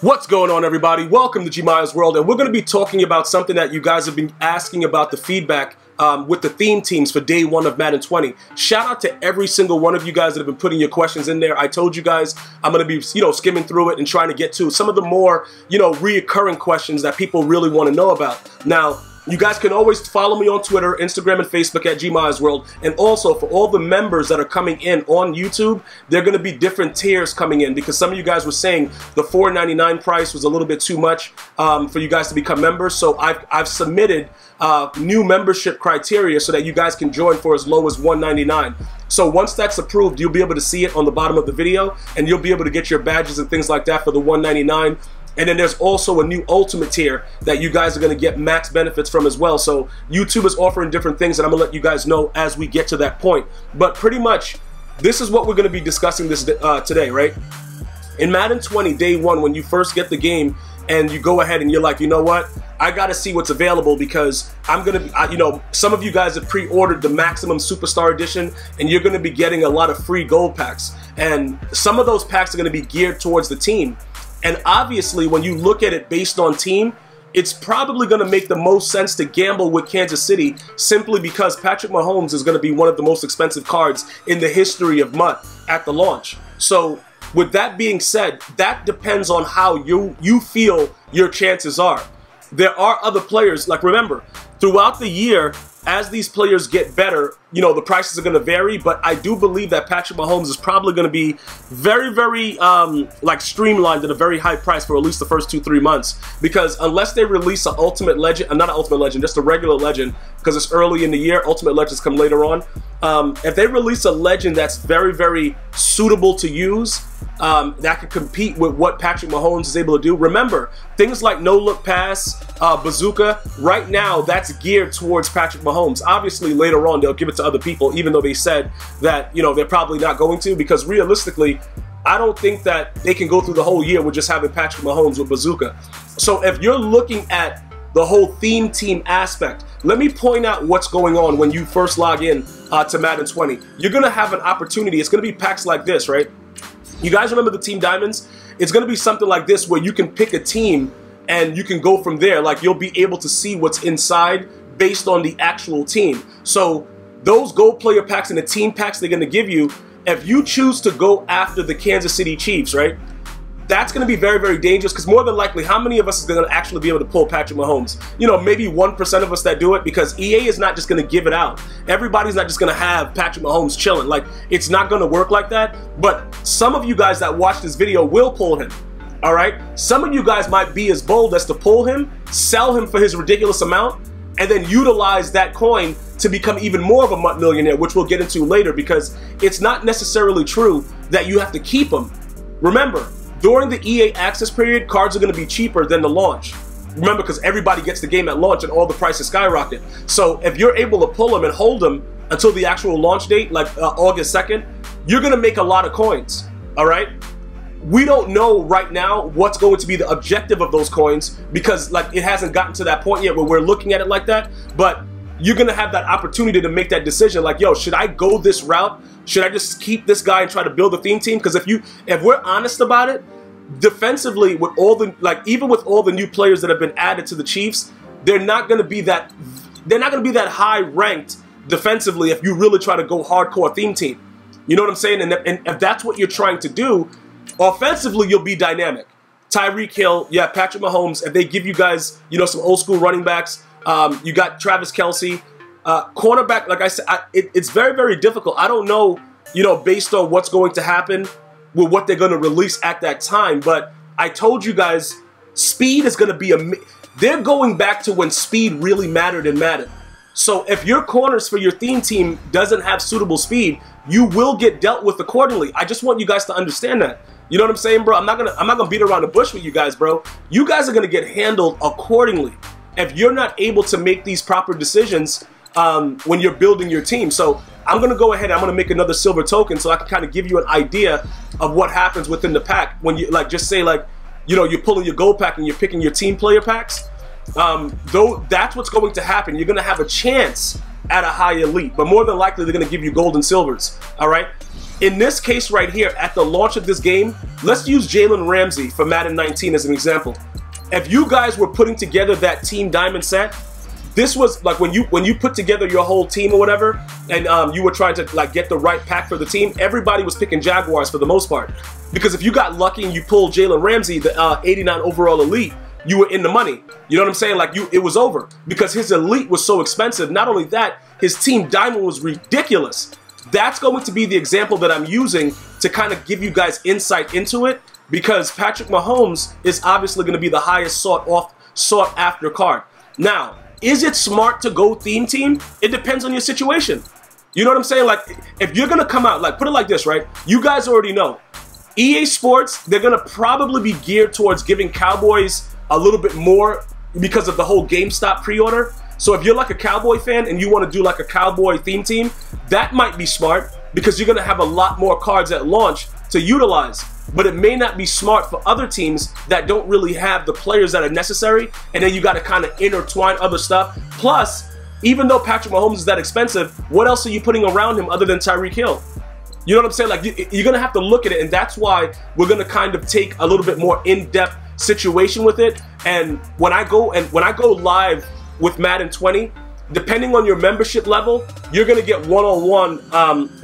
What's going on, everybody? Welcome to GmiasWorld, and we're going to be talking about something that you guys have been asking about, the feedback with the theme teams for day one of Madden 20. Shout out to every single one of you guys that have been putting your questions in there. I told you guys I'm going to be, skimming through it and trying to get to some of the more, reoccurring questions that people really want to know about. Now, you guys can always follow me on Twitter, Instagram, and Facebook at GmiasWorld. And also, for all the members that are coming in on YouTube, there are going to be different tiers coming in because some of you guys were saying the $4.99 price was a little bit too much for you guys to become members. So I've submitted new membership criteria so that you guys can join for as low as $1.99. So once that's approved, you'll be able to see it on the bottom of the video, and you'll be able to get your badges and things like that for the $1.99. And then there's also a new ultimate tier that you guys are going to get max benefits from as well. So YouTube is offering different things, and I'm going to let you guys know as we get to that point. But pretty much, this is what we're going to be discussing this today, right? In Madden 20, day one, when you first get the game and you go ahead and you're like, you know what? I got to see what's available because I'm going to be, some of you guys have pre-ordered the Maximum Superstar Edition, and you're going to be getting a lot of free gold packs. And some of those packs are going to be geared towards the team. And obviously, when you look at it based on team, it's probably going to make the most sense to gamble with Kansas City simply because Patrick Mahomes is going to be one of the most expensive cards in the history of MUT at the launch. So with that being said, that depends on how you feel your chances are. There are other players, like remember, throughout the year, as these players get better, the prices are going to vary, but I do believe that Patrick Mahomes is probably going to be very, very streamlined at a very high price for at least the first 2-3 months. Because unless they release an Ultimate Legend, not an Ultimate Legend, just a regular Legend, because it's early in the year, Ultimate Legends come later on. If they release a Legend that's very, very suitable to use, that could compete with what Patrick Mahomes is able to do. Remember, things like no-look pass, bazooka, right now, that's geared towards Patrick Mahomes. Obviously, later on, they'll give it to other people, even though they said that, they're probably not going to, because realistically, I don't think that they can go through the whole year with just having Patrick Mahomes with bazooka. So if you're looking at the whole theme team aspect, let me point out what's going on when you first log in to Madden 20. You're going to have an opportunity. It's going to be packs like this, right? You guys remember the Team Diamonds? It's going to be something like this where you can pick a team and you can go from there. Like, you'll be able to see what's inside based on the actual team. So those gold player packs and the team packs they're going to give you, if you choose to go after the Kansas City Chiefs, right? That's going to be very, very dangerous because more than likely, how many of us is going to actually be able to pull Patrick Mahomes? Maybe 1% of us that do it, because EA is not just going to give it out. Everybody's not just going to have Patrick Mahomes chilling. Like, it's not going to work like that. But some of you guys that watch this video will pull him. All right? Some of you guys might be as bold as to pull him, sell him for his ridiculous amount, and then utilize that coin to become even more of a MUT millionaire, which we'll get into later, because it's not necessarily true that you have to keep them. Remember, during the EA access period, cards are going to be cheaper than the launch. Remember, because everybody gets the game at launch and all the prices skyrocket. So if you're able to pull them and hold them until the actual launch date, like August 2nd, you're going to make a lot of coins, all right? We don't know right now what's going to be the objective of those coins because it hasn't gotten to that point yet where we're looking at it like that. But you're going to have that opportunity to make that decision. Like, yo, should I go this route? Should I just keep this guy and try to build a theme team? Because if we're honest about it, defensively, with all the even with all the new players that have been added to the Chiefs, they're not going to be that high ranked defensively if you really try to go hardcore theme team. You know what I'm saying? And if that's what you're trying to do, offensively, you'll be dynamic. Tyreek Hill, yeah, Patrick Mahomes. If they give you guys, some old school running backs, you got Travis Kelce, cornerback. Like I said, it's very, very difficult. I don't know, based on what's going to happen with what they're going to release at that time. But I told you guys, speed is going to be they're going back to when speed really mattered in Madden. So if your corners for your theme team doesn't have suitable speed, you will get dealt with accordingly. I just want you guys to understand that. You know what I'm saying, bro? I'm not gonna beat around the bush with you guys, bro. You guys are gonna get handled accordingly if you're not able to make these proper decisions when you're building your team. So I'm going to go ahead and I'm going to make another silver token so I can kind of give you an idea of what happens within the pack when you just say you're pulling your gold pack and you're picking your team player packs. Though that's what's going to happen. You're going to have a chance at a high elite, but more than likely they're going to give you gold and silvers. All right. In this case right here, at the launch of this game, let's use Jalen Ramsey for Madden 19 as an example. If you guys were putting together that Team Diamond set, this was like when you put together your whole team or whatever, and you were trying to like get the right pack for the team, everybody was picking Jaguars for the most part. Because if you got lucky and you pulled Jalen Ramsey, the 89 overall elite, you were in the money. You know what I'm saying? Like it was over because his elite was so expensive. Not only that, his Team Diamond was ridiculous. That's going to be the example that I'm using to kind of give you guys insight into it, because Patrick Mahomes is obviously going to be the highest sought after card. Now, is it smart to go theme team? It depends on your situation. You know what I'm saying? Like, if you're going to come out, like, put it like this, right? You guys already know. EA Sports, they're going to probably be geared towards giving Cowboys a little bit more because of the whole GameStop pre-order. So if you're like a Cowboy fan and you want to do like a Cowboy theme team, that might be smart because you're going to have a lot more cards at launch to utilize. But it may not be smart for other teams that don't really have the players that are necessary, and then you got to kind of intertwine other stuff. Plus, even though Patrick Mahomes is that expensive, what else are you putting around him other than Tyreek Hill? You know what I'm saying? Like, you're going to have to look at it, and that's why we're going to kind of take a little bit more in-depth situation with it. And when I go live with Madden 20, depending on your membership level, you're going to get one-on-one,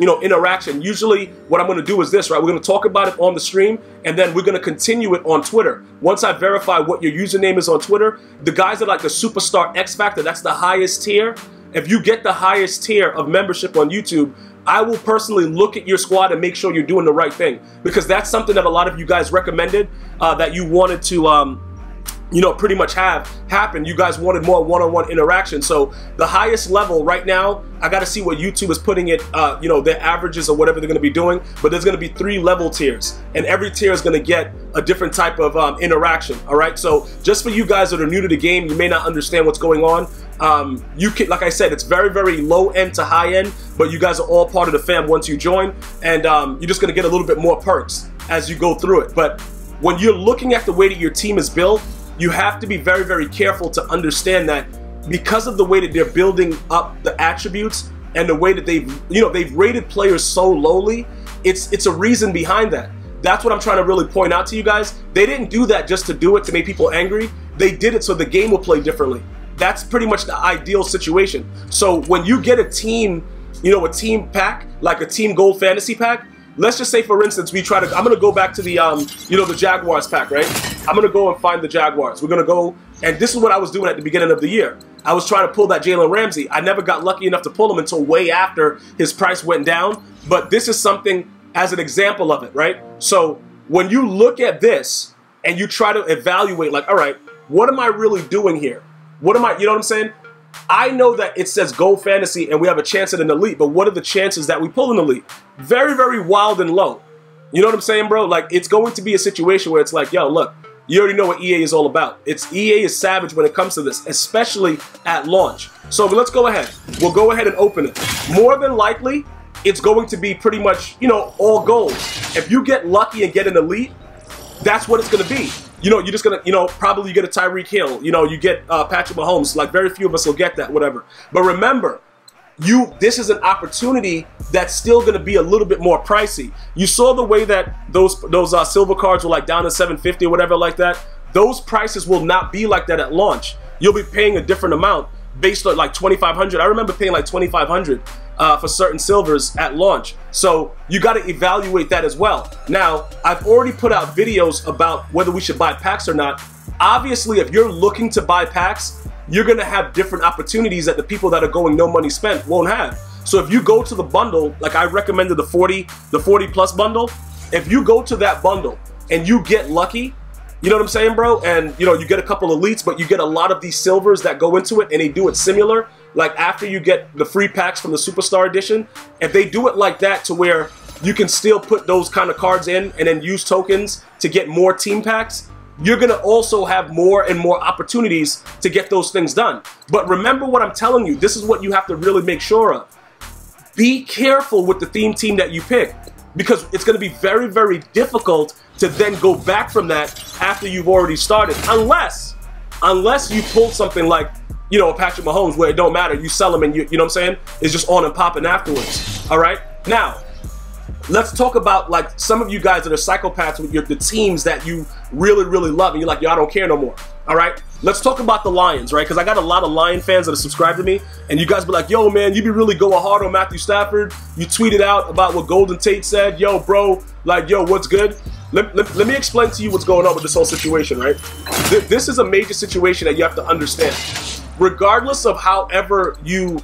interaction. Usually, what I'm going to do is this, right? We're going to talk about it on the stream, and then we're going to continue it on Twitter. Once I verify what your username is on Twitter, the guys that are like the Superstar X Factor, that's the highest tier. If you get the highest tier of membership on YouTube, I will personally look at your squad and make sure you're doing the right thing, because that's something that a lot of you guys recommended that you wanted to pretty much have happen. You guys wanted more one-on-one interaction. So the highest level right now, I got to see what YouTube is putting it, their averages or whatever they're going to be doing. But there's going to be 3 level tiers, and every tier is going to get a different type of interaction. All right. So just for you guys that are new to the game, you may not understand what's going on. You can, like I said, it's very, very low end to high end, but you guys are all part of the fam once you join, and you're just going to get a little bit more perks as you go through it. But when you're looking at the way that your team is built, you have to be very, very careful to understand that because of the way that they're building up the attributes and the way that they've rated players so lowly, it's a reason behind that. That's what I'm trying to really point out to you guys. They didn't do that just to do it to make people angry. They did it so the game will play differently. That's pretty much the ideal situation. So when you get a team, a team pack, like a Team Gold Fantasy pack, let's just say, for instance, I'm going to go back to the, the Jaguars pack, right? I'm going to go and find the Jaguars. We're going to go, and this is what I was doing at the beginning of the year. I was trying to pull that Jalen Ramsey. I never got lucky enough to pull him until way after his price went down. But this is something as an example of it, right? So when you look at this and you try to evaluate, like, all right, what am I really doing here? What am I, you know what I'm saying? I know that it says Gold Fantasy and we have a chance at an elite, but what are the chances that we pull an elite? Very, very wild and low. You know what I'm saying, bro? Like, it's going to be a situation where it's like, yo, look, you already know what EA is all about. EA is savage when it comes to this, especially at launch. So let's go ahead. We'll go ahead and open it. More than likely, it's going to be pretty much, all gold. If you get lucky and get an elite, that's what it's going to be. You're just going to, probably you get a Tyreek Hill. You get Patrick Mahomes. Like, very few of us will get that, whatever. But remember, this is an opportunity that's still going to be a little bit more pricey. You saw the way that those silver cards were like down to $750 or whatever like that. Those prices will not be like that at launch. You'll be paying a different amount based on like $2,500. I remember paying like $2,500 for certain silvers at launch. So you got to evaluate that as well. Now, I've already put out videos about whether we should buy packs or not. Obviously, if you're looking to buy packs, you're going to have different opportunities that the people that are going no money spent won't have. So if you go to the bundle, like I recommended the 40 plus bundle, if you go to that bundle and you get lucky, you know what I'm saying, bro? And you get a couple elites, but you get a lot of these silvers that go into it, and they do it similar. Like, after you get the free packs from the Superstar Edition, if they do it like that to where you can still put those kind of cards in and then use tokens to get more team packs, you're going to also have more and more opportunities to get those things done. But remember what I'm telling you. This is what you have to really make sure of. Be careful with the theme team that you pick, because it's going to be very, very difficult to then go back from that after you've already started. Unless you pull something like, Patrick Mahomes, where it don't matter. You sell him and you know what I'm saying? It's just on and popping afterwards. All right? Now, let's talk about like some of you guys that are psychopaths with the teams that you really, really love, and you're like, yo, I don't care no more. All right, let's talk about the Lions, right? Because I got a lot of Lion fans that are subscribed to me, and you guys be like, yo, man, you be really going hard on Matthew Stafford. You tweeted out about what Golden Tate said. Yo, bro, like, yo, what's good? Let me explain to you what's going on with this whole situation, right? This is a major situation that you have to understand. Regardless of however you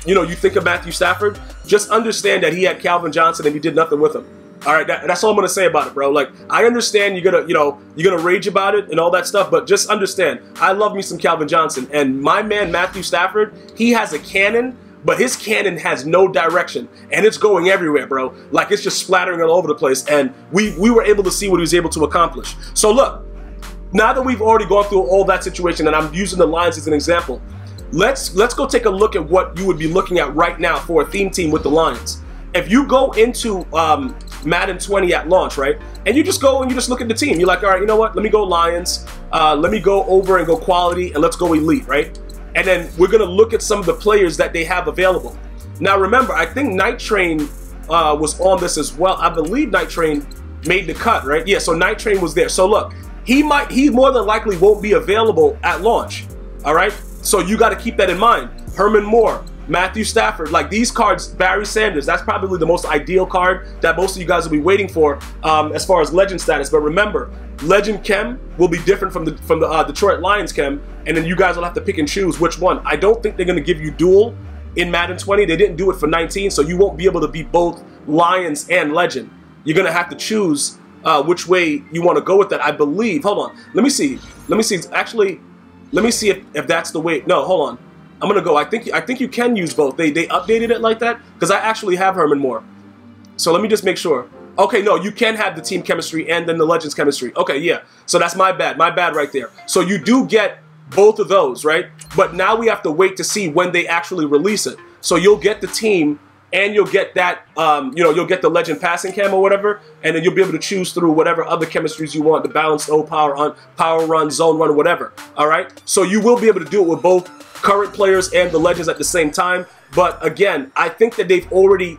you think of Matthew Stafford, just understand that he had Calvin Johnson and he did nothing with him. All right, that's all I'm gonna say about it, bro. Like, I understand you're gonna rage about it and all that stuff, but just understand, I love me some Calvin Johnson, and my man Matthew Stafford, he has a cannon, but his cannon has no direction, and it's going everywhere, bro. Like, it's just splattering all over the place, and we were able to see what he was able to accomplish. So look, now that we've already gone through all that situation, and I'm using the Lions as an example, let's go take a look at what you would be looking at right now for a theme team with the Lions. If you go into Madden 20 at launch, right, and you just go and you just look at the team, you're like, all right, you know what? Let me go Lions. Let me go over and go quality, and let's go elite, right? And then we're gonna look at some of the players that they have available. Now, remember, I think Night Train was on this as well. I believe Night Train made the cut, right? Yeah, so Night Train was there. So look, he more than likely won't be available at launch. All right, so you got to keep that in mind. Herman Moore, Matthew Stafford, like these cards, Barry Sanders, that's probably the most ideal card that most of you guys will be waiting for as far as legend status. But remember, Legend Chem will be different from the Detroit Lions Chem, and then you guys will have to pick and choose which one. I don't think they're going to give you dual in Madden 20. They didn't do it for 19, so you won't be able to be both Lions and Legend. You're going to have to choose which way you want to go with that. I believe, hold on, let me see, actually, let me see if that's the way. No, hold on, I'm gonna go. I think you can use both. They updated it like that because I actually have Herman Moore, so let me just make sure. Okay, no, you can have the team chemistry and then the Legends chemistry. Okay, yeah, so that's my bad right there. So you do get both of those, right? But now we have to wait to see when they actually release it. So you'll get the team, and you'll get that, you'll get the Legend passing cam or whatever, and then you'll be able to choose through whatever other chemistries you want, the balanced O, power run, zone run, whatever. All right, so you will be able to do it with both current players and the Legends at the same time. But again, I think that they've already,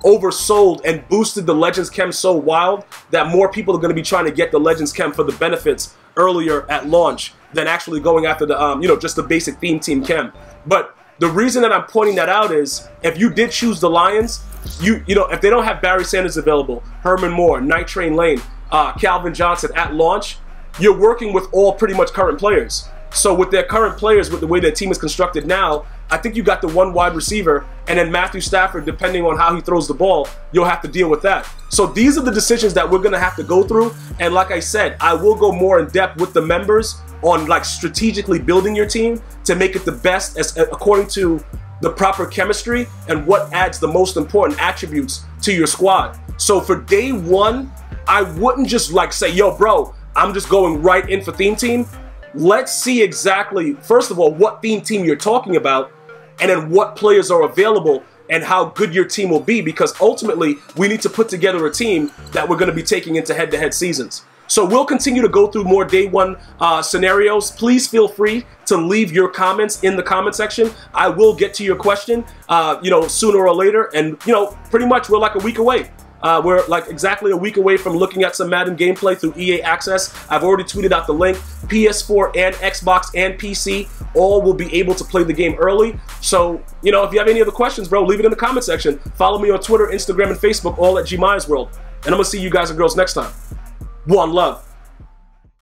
oversold and boosted the Legends Chem so wild that more people are going to be trying to get the Legends Chem for the benefits earlier at launch than actually going after the, just the basic theme team Chem. But the reason that I'm pointing that out is if you did choose the Lions, if they don't have Barry Sanders available, Herman Moore, Night Train Lane, Calvin Johnson at launch, you're working with all pretty much current players. So with their current players, with the way their team is constructed now, I think you got the one wide receiver, and then Matthew Stafford, depending on how he throws the ball, you'll have to deal with that. So these are the decisions that we're going to have to go through. And like I said, I will go more in depth with the members on like strategically building your team to make it the best according to the proper chemistry and what adds the most important attributes to your squad. So for day one, I wouldn't just like say, yo, bro, I'm just going right in for theme team. Let's see exactly, first of all, what theme team you're talking about, and then what players are available and how good your team will be, because ultimately we need to put together a team that we're going to be taking into head-to-head seasons. So we'll continue to go through more day one scenarios. Please feel free to leave your comments in the comment section. I will get to your question, sooner or later. And, pretty much we're like a week away. We're like exactly a week away from looking at some Madden gameplay through EA Access. I've already tweeted out the link. PS4 and Xbox and PC all will be able to play the game early. So, if you have any other questions, bro, leave it in the comment section. Follow me on Twitter, Instagram, and Facebook, all at GmiasWorld. And I'm going to see you guys and girls next time. One love.